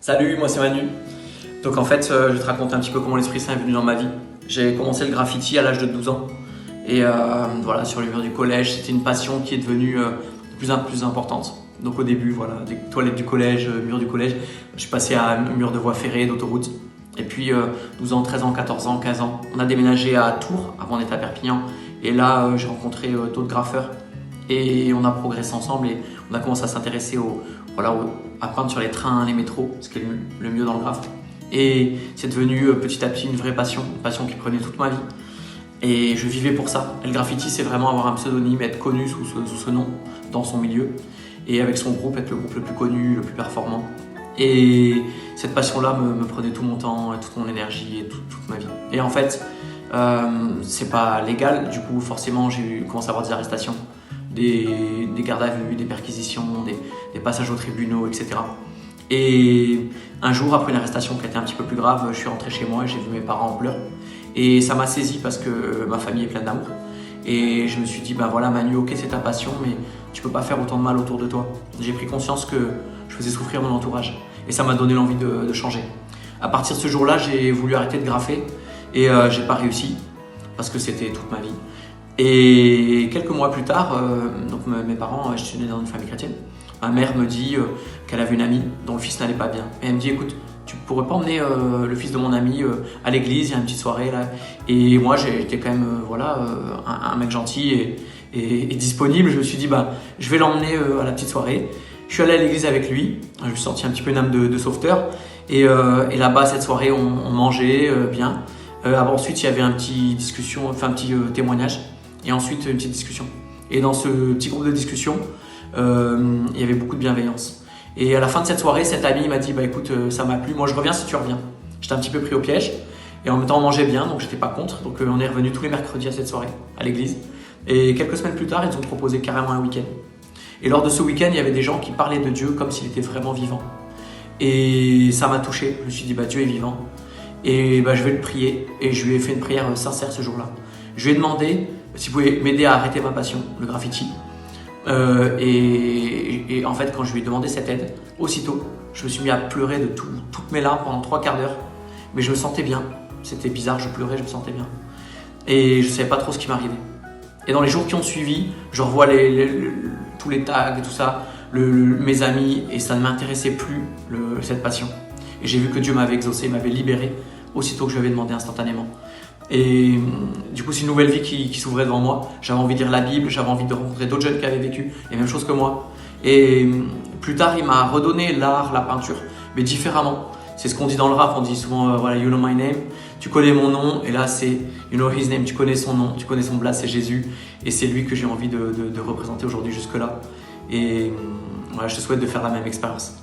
Salut, moi c'est Manu. Donc en fait, je vais te raconter un petit peu comment l'Esprit Saint est venu dans ma vie. J'ai commencé le graffiti à l'âge de 12 ans. Et voilà, sur les murs du collège, c'était une passion qui est devenue de plus en plus importante. Donc au début, voilà, des toilettes du collège, murs du collège, je suis passé à un mur de voie ferrée, d'autoroute. Et puis 12 ans, 13 ans, 14 ans, 15 ans, on a déménagé à Tours, avant d'être à Perpignan. Et là, j'ai rencontré d'autres graffeurs. Et on a progressé ensemble et on a commencé à s'intéresser à peindre sur les trains, les métros, ce qui est le mieux dans le graphe. Et c'est devenu petit à petit une vraie passion, une passion qui prenait toute ma vie. Et je vivais pour ça. Et le graffiti, c'est vraiment avoir un pseudonyme, être connu sous ce nom dans son milieu. Et avec son groupe, être le groupe le plus connu, le plus performant. Et cette passion-là me prenait tout mon temps, toute mon énergie et toute ma vie. Et en fait, c'est pas légal, du coup forcément j'ai commencé à avoir des arrestations, des gardes à vue, des perquisitions, des passages aux tribunaux, etc. Et un jour, après une arrestation qui était un petit peu plus grave, je suis rentré chez moi et j'ai vu mes parents en pleurs. Et ça m'a saisi parce que ma famille est pleine d'amour. Et je me suis dit, ben voilà Manu, ok c'est ta passion, mais tu peux pas faire autant de mal autour de toi. J'ai pris conscience que je faisais souffrir mon entourage. Et ça m'a donné l'envie de changer. À partir de ce jour-là, j'ai voulu arrêter de graffer et j'ai pas réussi parce que c'était toute ma vie. Et quelques mois plus tard, donc mes parents, je suis né dans une famille chrétienne, ma mère me dit qu'elle avait une amie dont le fils n'allait pas bien. Et elle me dit, écoute, tu pourrais pas emmener le fils de mon ami à l'église, il y a une petite soirée là. Et moi, j'étais quand même un mec gentil et disponible. Je me suis dit, bah, je vais l'emmener à la petite soirée. Je suis allé à l'église avec lui, je lui ai sorti un petit peu une âme de sauveteur. Et là-bas, cette soirée, on mangeait bien. Ensuite, il y avait un petit témoignage. Et ensuite, une petite discussion. Et dans ce petit groupe de discussion, il y avait beaucoup de bienveillance. Et à la fin de cette soirée, cet ami m'a dit, bah écoute, ça m'a plu, moi je reviens si tu reviens. J'étais un petit peu pris au piège. Et en même temps, on mangeait bien, donc j'étais pas contre. Donc on est revenu tous les mercredis à cette soirée, à l'église. Et quelques semaines plus tard, ils ont proposé carrément un week-end. Et lors de ce week-end, il y avait des gens qui parlaient de Dieu comme s'il était vraiment vivant. Et ça m'a touché. Je me suis dit, bah Dieu est vivant. Et bah, je vais le prier. Et je lui ai fait une prière sincère ce jour-là. Je lui ai demandé s'il pouvait m'aider à arrêter ma passion, le graffiti. Et en fait, quand je lui ai demandé cette aide, aussitôt, je me suis mis à pleurer de toutes mes larmes pendant 3 quarts d'heure. Mais je me sentais bien. C'était bizarre, je pleurais, je me sentais bien. Et je ne savais pas trop ce qui m'arrivait. Et dans les jours qui ont suivi, je revois tous les tags et tout ça, mes amis, et ça ne m'intéressait plus, cette passion. Et j'ai vu que Dieu m'avait exaucé, m'avait libéré, aussitôt que je lui avais demandé instantanément. Et du coup, c'est une nouvelle vie qui s'ouvrait devant moi. J'avais envie de lire la Bible, j'avais envie de rencontrer d'autres jeunes qui avaient vécu les mêmes choses que moi. Et plus tard, il m'a redonné l'art, la peinture, mais différemment. C'est ce qu'on dit dans le rap, on dit souvent voilà, you know my name, tu connais mon nom, et là c'est you know his name, tu connais son nom, tu connais son blast, c'est Jésus, et c'est lui que j'ai envie de représenter aujourd'hui jusque-là. Et voilà, je te souhaite de faire la même expérience.